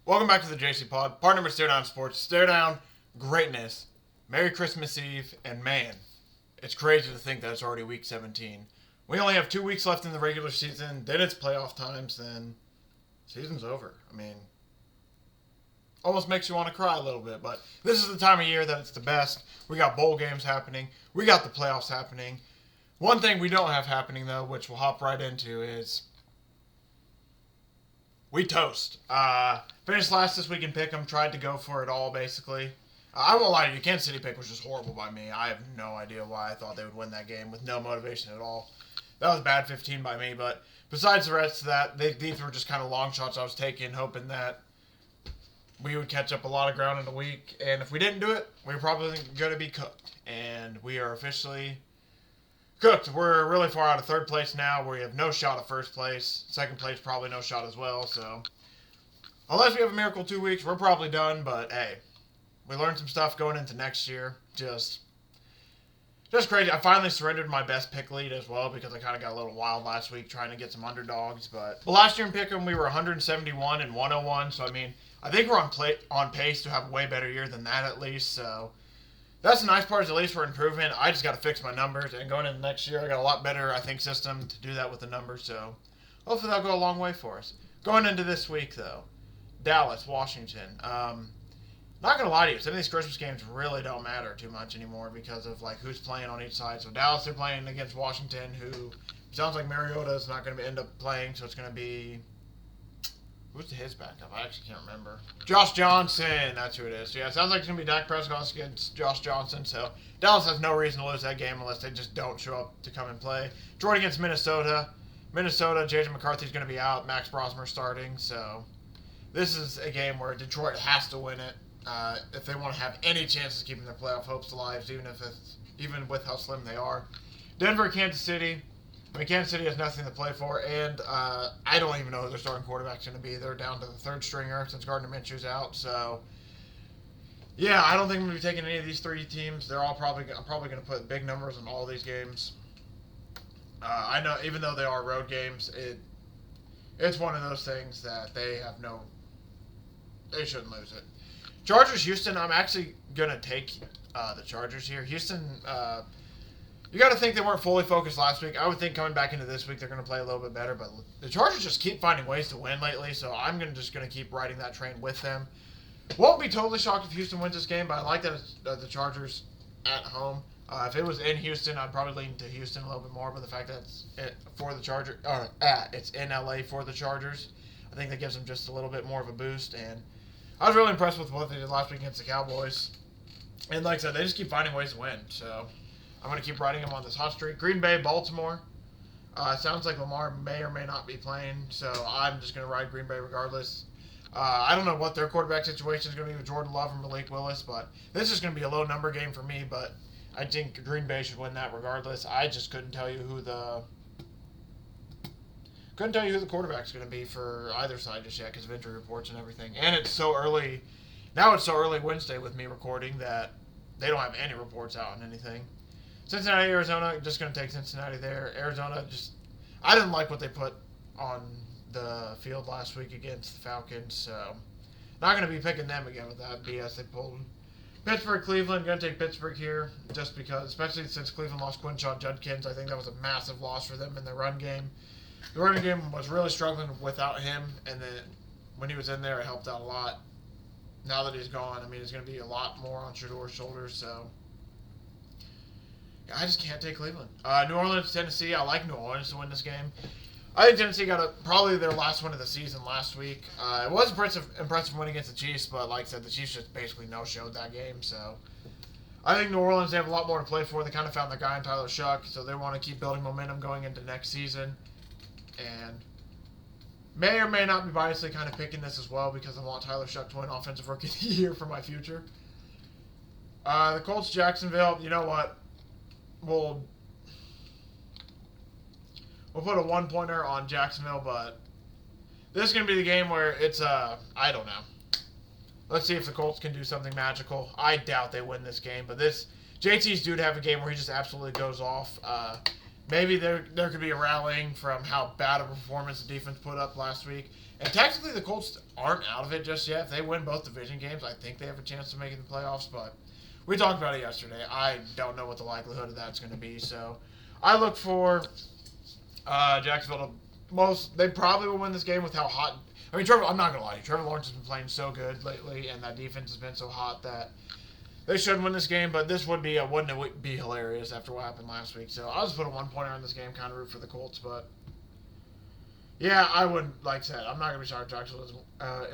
Welcome back to the JCPod. Part number Stare Down Sports. Stare Down greatness. Merry Christmas Eve. And man, it's crazy to think that it's already week 17. We only have 2 weeks left in the regular season. Then it's playoff times. Then season's over. I mean, almost makes you want to cry a little bit. But this is the time of year that it's the best. We got bowl games happening. We got the playoffs happening. One thing we don't have happening, though, which we'll hop right into, is we toast. Finished last this week in Pickem. Tried to go for it all, basically. I won't lie to you. Kansas City pick was just horrible by me. I have no idea why I thought they would win that game with no motivation at all. That was bad 15 by me. But besides the rest of that, these were just kind of long shots I was taking, hoping that we would catch up a lot of ground in a week. And if we didn't do it, we were probably going to be cooked. And we are officially cooked. We're really far out of third place now. We have no shot at first place. Second place, probably no shot as well. So, unless we have a miracle 2 weeks, we're probably done. But, hey, we learned some stuff going into next year. Just crazy. I finally surrendered my best pick lead as well because I kind of got a little wild last week trying to get some underdogs. But last year in Pick'em, we were 171 and 101. So, I mean, I think we're on pace to have a way better year than that at least. So, that's the nice part, is at least we're improving. I just got to fix my numbers, and going into next year, I got a lot better, I think, system to do that with the numbers, so hopefully that'll go a long way for us. Going into this week, though, Dallas, Washington. Not going to lie to you, some of these Christmas games really don't matter too much anymore because of, like, who's playing on each side. So Dallas, they're playing against Washington, who sounds like Mariota is not going to end up playing, so it's going to be... Who's his backup? I actually can't remember. Josh Johnson. That's who it is. So, yeah, it sounds like it's going to be Dak Prescott against Josh Johnson. So, Dallas has no reason to lose that game unless they just don't show up to come and play. Detroit against Minnesota. Minnesota, J.J. McCarthy's going to be out. Max Brosmer starting. So, this is a game where Detroit has to win it if they want to have any chances of keeping their playoff hopes alive, even with how slim they are. Denver, Kansas City. I mean, Kansas City has nothing to play for, and I don't even know who their starting quarterback's going to be. They're down to the third stringer since Gardner Minshew's out. So, yeah, I don't think I'm going to be taking any of these three teams. I'm probably going to put big numbers on all these games. I know, even though they are road games, it's one of those things that they shouldn't lose it. Chargers, Houston, I'm actually going to take the Chargers here. Houston, you got to think they weren't fully focused last week. I would think coming back into this week they're going to play a little bit better, but the Chargers just keep finding ways to win lately, so I'm just going to keep riding that train with them. Won't be totally shocked if Houston wins this game, but I like that it's the Chargers at home. If it was in Houston, I'd probably lean to Houston a little bit more, but the fact that it's in LA for the Chargers, I think that gives them just a little bit more of a boost, and I was really impressed with what they did last week against the Cowboys. And like I said, they just keep finding ways to win, so I'm going to keep riding them on this hot streak. Green Bay, Baltimore. Sounds like Lamar may or may not be playing, so I'm just going to ride Green Bay regardless. I don't know what their quarterback situation is going to be with Jordan Love and Malik Willis, but this is going to be a low number game for me, but I think Green Bay should win that regardless. I just couldn't tell you who the quarterback's going to be for either side just yet because of injury reports and everything. And it's so early. Now it's so early Wednesday with me recording that they don't have any reports out on anything. Cincinnati, Arizona, just going to take Cincinnati there. Arizona, I didn't like what they put on the field last week against the Falcons, so not going to be picking them again with that BS they pulled. Pittsburgh, Cleveland, going to take Pittsburgh here just because, especially since Cleveland lost Quinshon Judkins, I think that was a massive loss for them in their run game. The running game was really struggling without him, and then when he was in there, it helped out a lot. Now that he's gone, I mean, it's going to be a lot more on Shadour's shoulders, so I just can't take Cleveland. New Orleans, Tennessee. I like New Orleans to win this game. I think Tennessee got probably their last win of the season last week. It was impressive win against the Chiefs, but like I said, the Chiefs just basically no-showed that game. So I think New Orleans, they have a lot more to play for. They kind of found their guy in Tyler Shuck, so they want to keep building momentum going into next season. And may or may not be biasly kind of picking this as well because I want Tyler Shuck to win Offensive Rookie of the Year for my future. The Colts, Jacksonville, you know what? We'll put a one-pointer on Jacksonville, but this is going to be the game where it's, I don't know. Let's see if the Colts can do something magical. I doubt they win this game, but JT's due to have a game where he just absolutely goes off. maybe there could be a rallying from how bad of a performance the defense put up last week. And technically, the Colts aren't out of it just yet. If they win both division games, I think they have a chance to make it in the playoffs. But we talked about it yesterday. I don't know what the likelihood of that's going to be. So I look for Jacksonville to they probably will win this game with how hot. I mean, I'm not going to lie to you. Trevor Lawrence has been playing so good lately, and that defense has been so hot that they should win this game, but this wouldn't it be hilarious after what happened last week. So I'll just put a 1-pointer on this game, kind of root for the Colts. But yeah, I would, like I said, I'm not going to be shocked if Jacksonville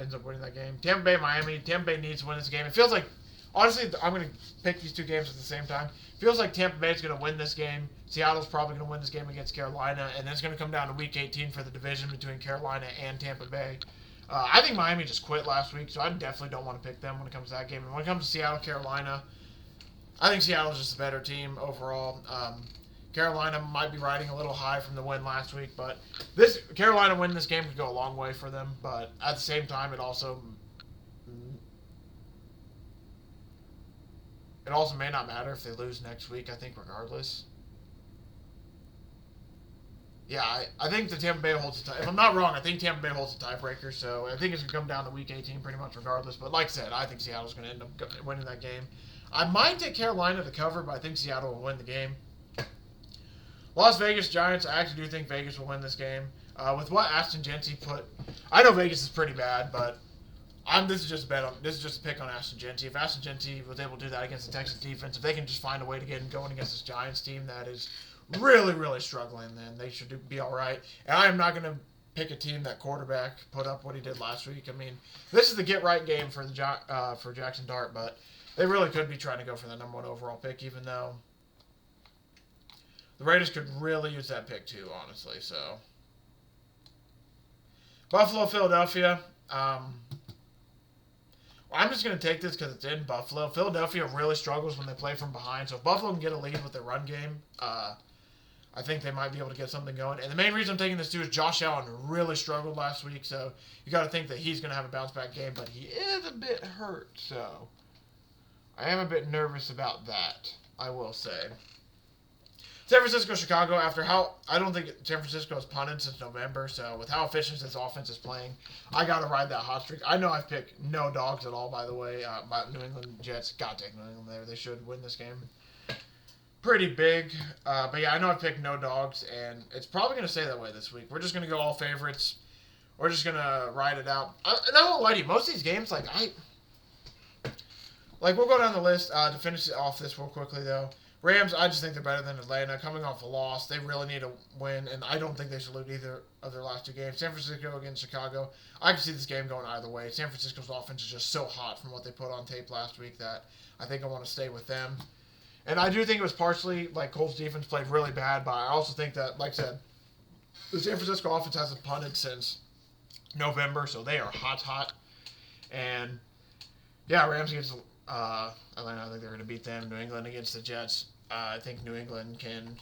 ends up winning that game. Tampa Bay, Miami. Tampa Bay needs to win this game. It feels like, honestly, I'm going to pick these two games at the same time. It feels like Tampa Bay is going to win this game. Seattle's probably going to win this game against Carolina, and then it's going to come down to Week 18 for the division between Carolina and Tampa Bay. I think Miami just quit last week, so I definitely don't want to pick them when it comes to that game. And when it comes to Seattle, Carolina, I think Seattle's just a better team overall. Carolina might be riding a little high from the win last week, but this Carolina win this game could go a long way for them. But at the same time, it also may not matter if they lose next week. I think regardless. Yeah, I think the Tampa Bay holds the tie. If I'm not wrong, I think Tampa Bay holds the tiebreaker, so I think it's going to come down to Week 18 pretty much regardless. But like I said, I think Seattle's going to end up winning that game. I might take Carolina to cover, but I think Seattle will win the game. Las Vegas Giants, I actually do think Vegas will win this game. With what Ashton Genty put, I know Vegas is pretty bad, but this is just a pick on Ashton Genty. If Ashton Genty was able to do that against the Texans defense, if they can just find a way to get going against this Giants team that is really, really struggling, then they should be all right. And I am not going to pick a team that quarterback put up what he did last week. I mean, this is the get-right game for for Jackson Dart, but they really could be trying to go for the number 1 overall pick, even though the Raiders could really use that pick too, honestly. So, Buffalo, Philadelphia. I'm just going to take this because it's in Buffalo. Philadelphia really struggles when they play from behind, so if Buffalo can get a lead with their run game, I think they might be able to get something going. And the main reason I'm taking this too is Josh Allen really struggled last week, so you got to think that he's going to have a bounce-back game, but he is a bit hurt, so I am a bit nervous about that, I will say. San Francisco, Chicago, I don't think San Francisco has punted since November, so with how efficient this offense is playing, I got to ride that hot streak. I know I've picked no dogs at all, by the way. My New England Jets, got to take New England there. They should win this game. Pretty big, but yeah, I know I've picked no dogs, and it's probably going to stay that way this week. We're just going to go all favorites. We're just going to ride it out. And I won't lie to you, most of these games, we'll go down the list to finish off this real quickly, though. Rams, I just think they're better than Atlanta. Coming off a loss, they really need to win, and I don't think they should lose either of their last two games. San Francisco against Chicago, I can see this game going either way. San Francisco's offense is just so hot from what they put on tape last week that I think I want to stay with them. And I do think it was partially, Colts defense played really bad, but I also think that, like I said, the San Francisco offense hasn't punted since November, so they are hot. And, yeah, Rams against Atlanta, I think they're going to beat them. New England against the Jets, I think New England can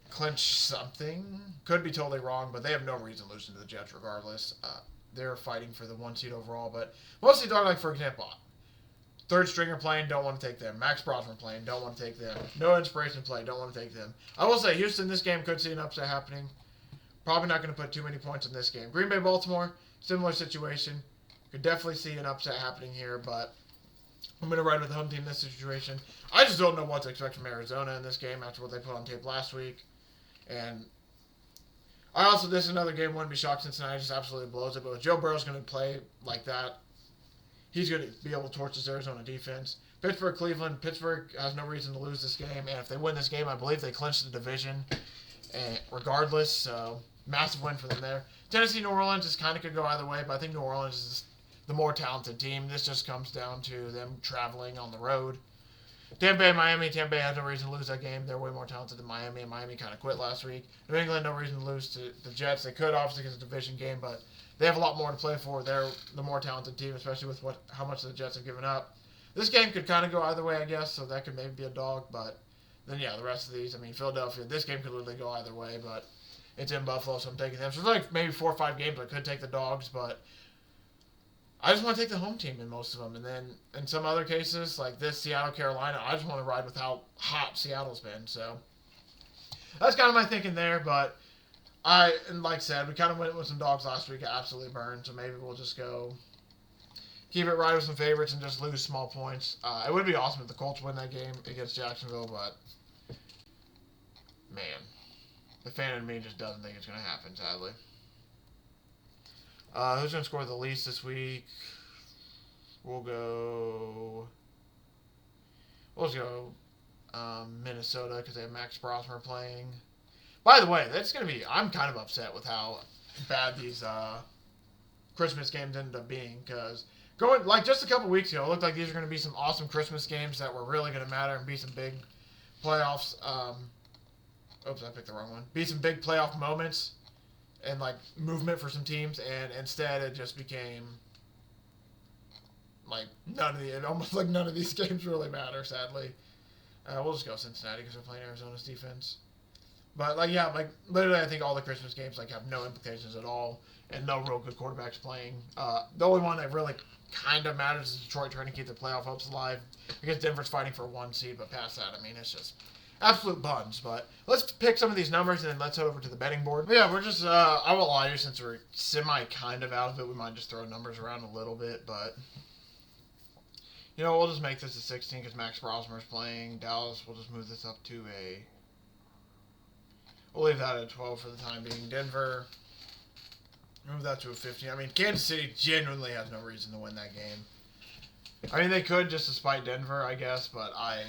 clinch something. Could be totally wrong, but they have no reason losing to the Jets regardless. They're fighting for the 1 seed overall, but mostly talking for example, third stringer playing, don't want to take them. Max Brosman playing, don't want to take them. No inspiration play, don't want to take them. I will say, Houston, this game could see an upset happening. Probably not going to put too many points in this game. Green Bay, Baltimore, similar situation. Could definitely see an upset happening here, but I'm going to ride with the home team in this situation. I just don't know what to expect from Arizona in this game after what they put on tape last week. And this is another game, wouldn't be shocked Cincinnati just absolutely blows it. But if Joe Burrow's going to play like that, he's going to be able to torch this Arizona defense. Pittsburgh, Cleveland. Pittsburgh has no reason to lose this game. And if they win this game, I believe they clinch the division regardless. So, massive win for them there. Tennessee, New Orleans, this kind of could go either way, but I think New Orleans is the more talented team. This just comes down to them traveling on the road. Tampa Bay, Miami. Tampa Bay has no reason to lose that game. They're way more talented than Miami, and Miami kind of quit last week. New England, no reason to lose to the Jets. They could, obviously, because it's a division game, but they have a lot more to play for. They're the more talented team, especially with how much the Jets have given up. This game could kind of go either way, I guess, so that could maybe be a dog, but then, yeah, the rest of these, Philadelphia, this game could literally go either way, but it's in Buffalo, so I'm taking them. So there's maybe 4 or 5 games I could take the dogs, but I just want to take the home team in most of them. And then in some other cases, like this Seattle, Carolina, I just want to ride with how hot Seattle's been. So that's kind of my thinking there. But and like I said, we kind of went with some dogs last week. Absolutely burned. So maybe we'll just go keep it right with some favorites and just lose small points. It would be awesome if the Colts win that game against Jacksonville, but man, the fan in me just doesn't think it's going to happen, sadly. Who's going to score the least this week? We'll just go Minnesota because they have Max Brosmer playing. By the way, that's going to be... I'm kind of upset with how bad these Christmas games ended up being because just a couple weeks ago, it looked like these were going to be some awesome Christmas games that were really going to matter and be some big playoffs. Oops, I picked the wrong one. Be some big playoff moments and like movement for some teams, and instead it just became like almost like none of these games really matter. Sadly, we'll just go Cincinnati because we're playing Arizona's defense. But literally, I think all the Christmas games have no implications at all, and no real good quarterbacks playing. The only one that really kind of matters is Detroit trying to keep their playoff hopes alive because Denver's fighting for 1 seed. But past that, I mean, it's just absolute buns. But let's pick some of these numbers and then let's head over to the betting board. But yeah, we're just, I won't lie to you, since we're kind of out of it, we might just throw numbers around a little bit. But, we'll just make this a 16 because Max Brosmer's playing. Dallas, we'll just move this up to we'll leave that at 12 for the time being. Denver, move that to a 15. I mean, Kansas City genuinely has no reason to win that game. I mean, they could just to spite Denver, I guess, but I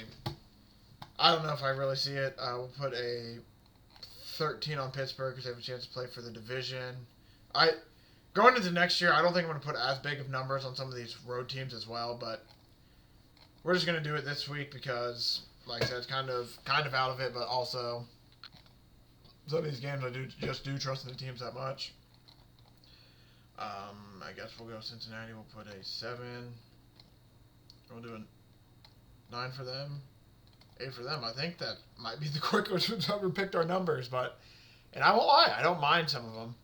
don't know if I really see it. We'll put a 13 on Pittsburgh because they have a chance to play for the division. Going into next year, I don't think I'm going to put as big of numbers on some of these road teams as well, but we're just going to do it this week because, like I said, it's kind of out of it, but also some of these games I do trust in the teams that much. I guess we'll go Cincinnati. We'll put a 7. We'll do a 9 for them. 8 for them. I think that might be the quickest we've ever picked our numbers, and I won't lie, I don't mind some of them.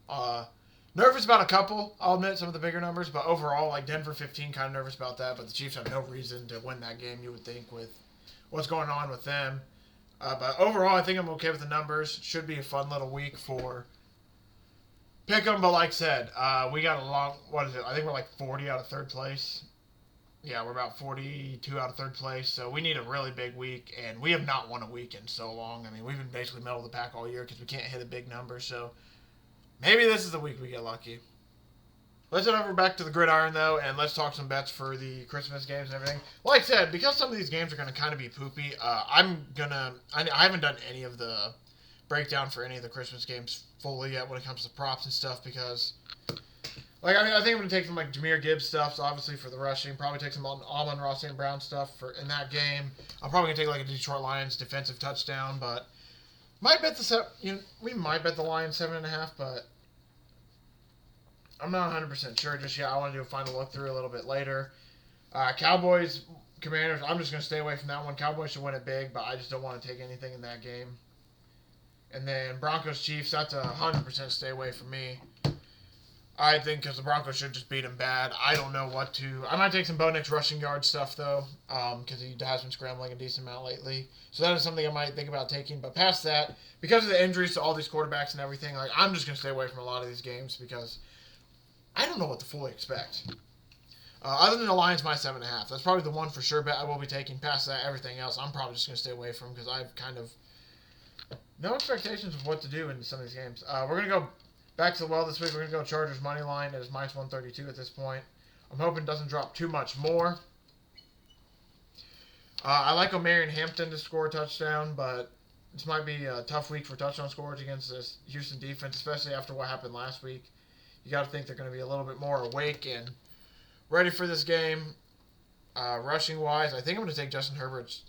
Nervous about a couple, I'll admit, some of the bigger numbers, but overall, Denver 15, kind of nervous about that, but the Chiefs have no reason to win that game, you would think, with what's going on with them. But overall, I think I'm okay with the numbers. Should be a fun little week for Pickem, but like I said, we got a long, what is it? I think we're 40 out of third place. Yeah, we're about 42 out of third place, so we need a really big week, and we have not won a week in so long. I mean, we've been basically middle of the pack all year because we can't hit a big number, so maybe this is the week we get lucky. Let's head over back to the gridiron, though, and let's talk some bets for the Christmas games and everything. Like I said, because some of these games are going to kind of be poopy, I haven't done any of the breakdown for any of the Christmas games fully yet when it comes to props and stuff because, I think I'm going to take some, Jahmyr Gibbs stuff, so obviously for the rushing. Probably take some Amon-Ra St. Brown stuff in that game. I'm probably going to take, a Detroit Lions defensive touchdown, but might bet we might bet the Lions 7.5, but I'm not 100% sure just yet. I want to do a final look through a little bit later. Cowboys, Commanders, I'm just going to stay away from that one. Cowboys should win it big, but I just don't want to take anything in that game. And then Broncos, Chiefs, that's 100% stay away from me. I think because the Broncos should just beat them bad. I don't know what to. I might take some Bo Nix rushing yard stuff, though, because he has been scrambling a decent amount lately. So that is something I might think about taking. But past that, because of the injuries to all these quarterbacks and everything, I'm just going to stay away from a lot of these games because I don't know what to fully expect. Other than the Lions, my 7.5. That's probably the one for sure bet I will be taking. Past that, everything else, I'm probably just going to stay away from because I've kind of no expectations of what to do in some of these games. We're going to go back to the well this week. We're going to go Chargers money line. It is minus 132 at this point. I'm hoping it doesn't drop too much more. I like Omarion Hampton to score a touchdown, but this might be a tough week for touchdown scores against this Houston defense, especially after what happened last week. You got to think they're going to be a little bit more awake and ready for this game. Rushing-wise, I think I'm going to take Justin Herbert's,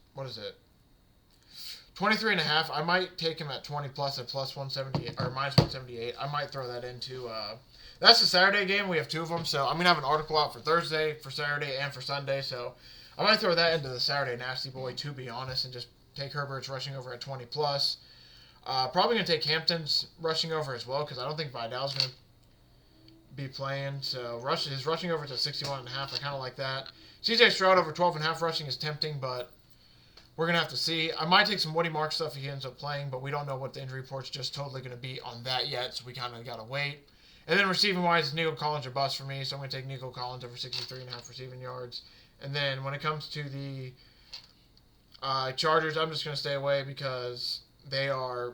23.5. I might take him at 20 plus at plus 178 or minus 178. I might throw that into. That's the Saturday game. We have 2 of them, so I'm gonna have an article out for Thursday, for Saturday, and for Sunday. So I might throw that into the Saturday nasty boy, to be honest, and just take Herbert's rushing over at 20 plus. Probably gonna take Hampton's rushing over as well because I don't think Vidal's gonna be playing. So his rushing over to 61.5. I kind of like that. CJ Stroud over 12.5 rushing is tempting, but We're going to have to see. I might take some Woody Mark stuff if he ends up playing, but we don't know what the injury report's just totally going to be on that yet, so we kind of got to wait. And then receiving-wise, Nico Collins or bust for me, so I'm going to take Nico Collins over 63.5 receiving yards. And then when it comes to the Chargers, I'm just going to stay away because they are...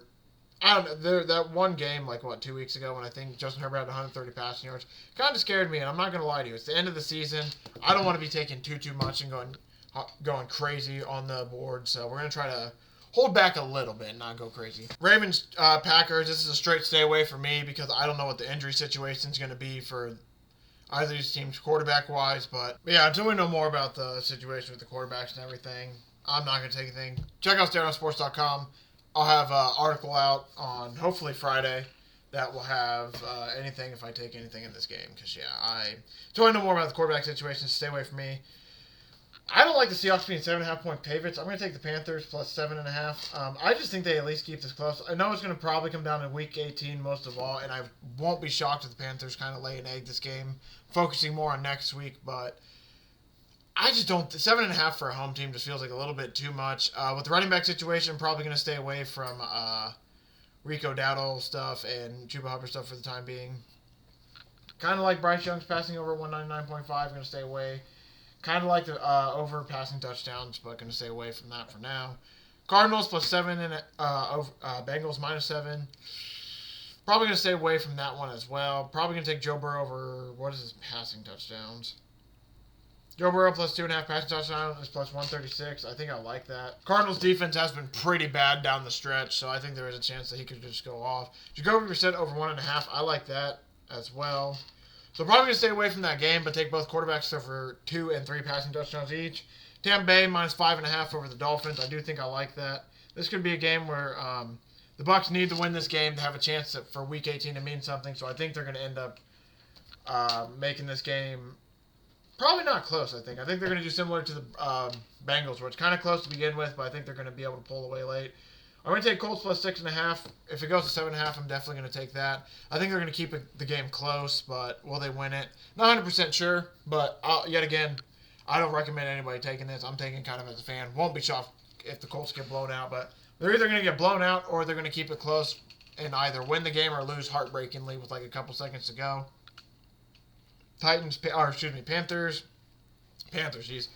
I don't know. That one game, 2 weeks ago, when I think Justin Herbert had 130 passing yards, kind of scared me, and I'm not going to lie to you. It's the end of the season. I don't want to be taking too much and going crazy on the board, so we're going to try to hold back a little bit and not go crazy. Ravens, Packers, this is a straight stay away for me because I don't know what the injury situation is going to be for either of these teams quarterback-wise, but yeah, until we know more about the situation with the quarterbacks and everything, I'm not going to take anything. Check out StereoSports.com. I'll have an article out on hopefully Friday that will have anything if I take anything in this game. Because, yeah, until I know more about the quarterback situation, stay away from me. I don't like the Seahawks being 7.5-point favorites. I'm going to take the Panthers plus 7.5. I just think they at least keep this close. I know it's going to probably come down to Week 18 most of all, and I won't be shocked if the Panthers kind of lay an egg this game, focusing more on next week, but... I just don't... 7.5 for a home team just feels like a little bit too much. With the running back situation, I'm probably going to stay away from Rico Dowdle stuff and Chuba Hubbard stuff for the time being. Kind of like Bryce Young's passing over 199.5, going to stay away. Kind of like the over passing touchdowns, but going to stay away from that for now. Cardinals plus 7 and Bengals minus 7. Probably going to stay away from that one as well. Probably going to take Joe Burrow over... What is his passing touchdowns? Joe Burrow plus 2.5 passing touchdowns is plus 136. I think I like that. Cardinals defense has been pretty bad down the stretch, so I think there is a chance that he could just go off. Jacoby Brissett over 1.5. I like that as well. So probably going to stay away from that game, but take both quarterbacks over 2 and 3 passing touchdowns each. Tampa Bay minus 5.5 over the Dolphins. I do think I like that. This could be a game where the Bucs need to win this game to have a chance for Week 18 to mean something, so I think they're going to end up making this game... Probably not close, I think. I think they're going to do similar to the Bengals, where it's kind of close to begin with, but I think they're going to be able to pull away late. I'm going to take Colts plus 6.5. If it goes to 7.5, I'm definitely going to take that. I think they're going to keep the game close, but will they win it? Not 100% sure, but yet again, I don't recommend anybody taking this. I'm taking kind of as a fan. Won't be shocked if the Colts get blown out, but they're either going to get blown out or they're going to keep it close and either win the game or lose heartbreakingly with a couple seconds to go. Panthers, jeez.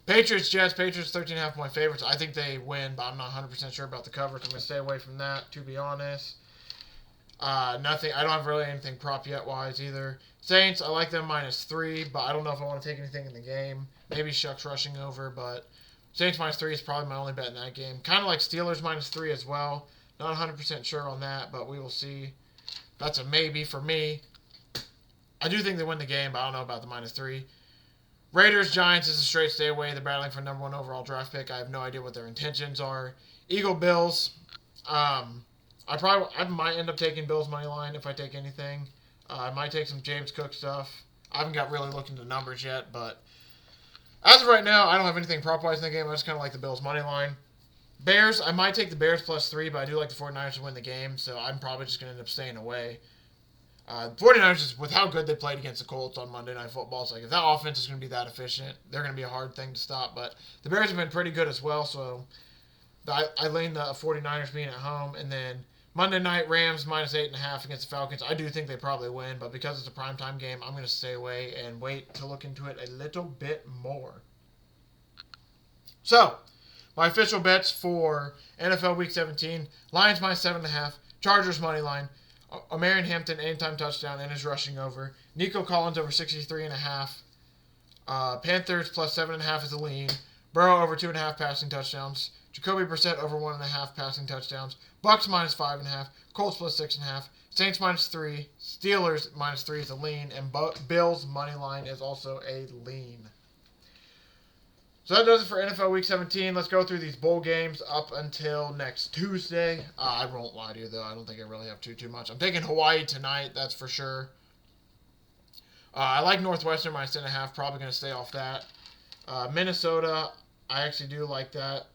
Patriots, Jets, Patriots 13.5-point favorites. I think they win, but I'm not 100% sure about the coverage. I'm going to stay away from that, to be honest. Nothing. I don't have really anything prop yet wise either. Saints, I like them minus 3, but I don't know if I want to take anything in the game. Maybe Shucks rushing over, but Saints minus 3 is probably my only bet in that game. Kind of like Steelers minus 3 as well. Not 100% sure on that, but we will see. That's a maybe for me. I do think they win the game, but I don't know about the minus 3. Raiders, Giants is a straight stay away. They're battling for number 1 overall draft pick. I have no idea what their intentions are. Eagle, Bills. I might end up taking Bills money line if I take anything. I might take some James Cook stuff. I haven't got really looked into numbers yet, but as of right now, I don't have anything prop-wise in the game. I just kind of like the Bills money line. Bears, I might take the Bears plus 3, but I do like the 49ers to win the game, so I'm probably just going to end up staying away. 49ers, just with how good they played against the Colts on Monday Night Football, it's like if that offense is going to be that efficient, they're going to be a hard thing to stop. But the Bears have been pretty good as well, so I lean the 49ers being at home. And then Monday night, Rams minus 8.5 against the Falcons. I do think they probably win, but because it's a primetime game, I'm going to stay away and wait to look into it a little bit more. So, my official bets for NFL Week 17, Lions minus 7.5, Chargers money line, Omarion Hampton anytime touchdown and his rushing over, Nico Collins over 63.5, Panthers plus 7.5 is a lean, Burrow over 2.5 passing touchdowns, Jacoby Brissett over 1.5 passing touchdowns, Bucks minus 5.5, Colts plus 6.5, Saints minus 3, Steelers minus 3 is a lean, and Bills money line is also a lean. So that does it for NFL Week 17. Let's go through these bowl games up until next Tuesday. I won't lie to you, though. I don't think I really have too much. I'm taking Hawaii tonight, that's for sure. I like Northwestern minus 10.5. Probably going to stay off that. Minnesota, I actually do like that.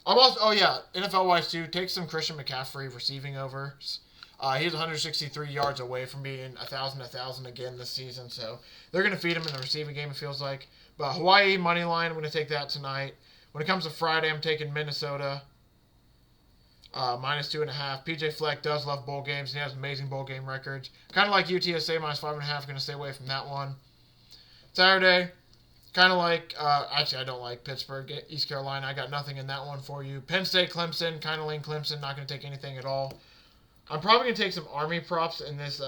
NFL-wise, too. Take some Christian McCaffrey receiving overs. He's 163 yards away from being 1,000 again this season, so they're going to feed him in the receiving game, it feels like. But Hawaii money line, I'm going to take that tonight. When it comes to Friday, I'm taking Minnesota. -2.5. PJ Fleck does love bowl games, and he has amazing bowl game records. Kind of like UTSA, -5.5. Going to stay away from that one. Saturday, kind of like, actually, I don't like Pittsburgh, East Carolina. I got nothing in that one for you. Penn State, Clemson, kind of lean Clemson. Not going to take anything at all. I'm probably going to take some Army props in this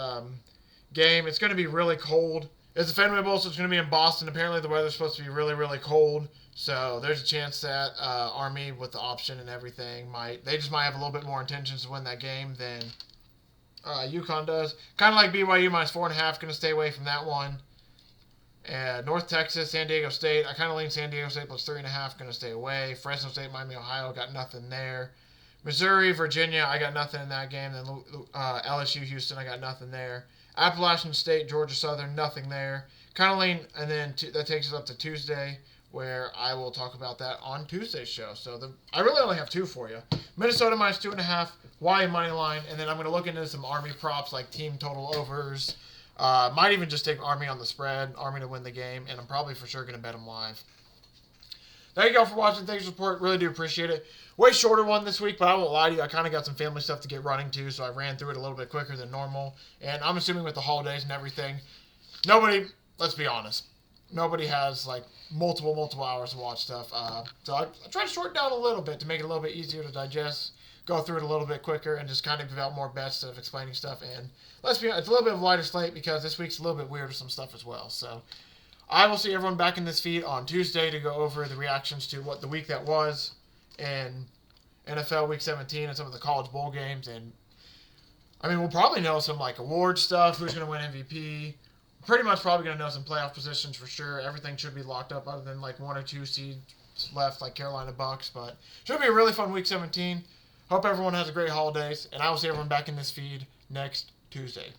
game. It's going to be really cold. It's the Fenway Bowl, so it's going to be in Boston. Apparently, the weather's supposed to be really, really cold. So there's a chance that Army, with the option and everything, they just might have a little bit more intentions to win that game than UConn does. Kind of like BYU, -4.5. Going to stay away from that one. And North Texas, San Diego State. I kind of lean San Diego State +3.5. Going to stay away. Fresno State, Miami, Ohio. Got nothing there. Missouri, Virginia. I got nothing in that game. Then LSU, Houston. I got nothing there. Appalachian State, Georgia Southern. Nothing there. Kind of lean, and then that takes us up to Tuesday, where I will talk about that on Tuesday's show. So I really only have two for you. Minnesota -2.5. Hawaii money line, and then I'm going to look into some Army props like team total overs. Might even just take Army on the spread, Army to win the game, and I'm probably for sure going to bet them live. Thank you all for watching. Thanks for support. Really do appreciate it. Way shorter one this week, but I won't lie to you. I kind of got some family stuff to get running to, so I ran through it a little bit quicker than normal. And I'm assuming with the holidays and everything, let's be honest, nobody has like multiple hours to watch stuff. So I try to shorten down a little bit to make it a little bit easier to digest, go through it a little bit quicker, and just kind of give out more bets instead of explaining stuff. And let's be honest, it's a little bit of a lighter slate because this week's a little bit weird with some stuff as well. So I will see everyone back in this feed on Tuesday to go over the reactions to what the week that was and NFL Week 17 and some of the college bowl games. And I mean, we'll probably know some like award stuff, who's going to win MVP. Pretty much probably going to know some playoff positions for sure. Everything should be locked up other than like 1 or 2 seeds left, like Carolina Bucks. But should be a really fun Week 17. Hope everyone has a great holidays, and I will see everyone back in this feed next Tuesday.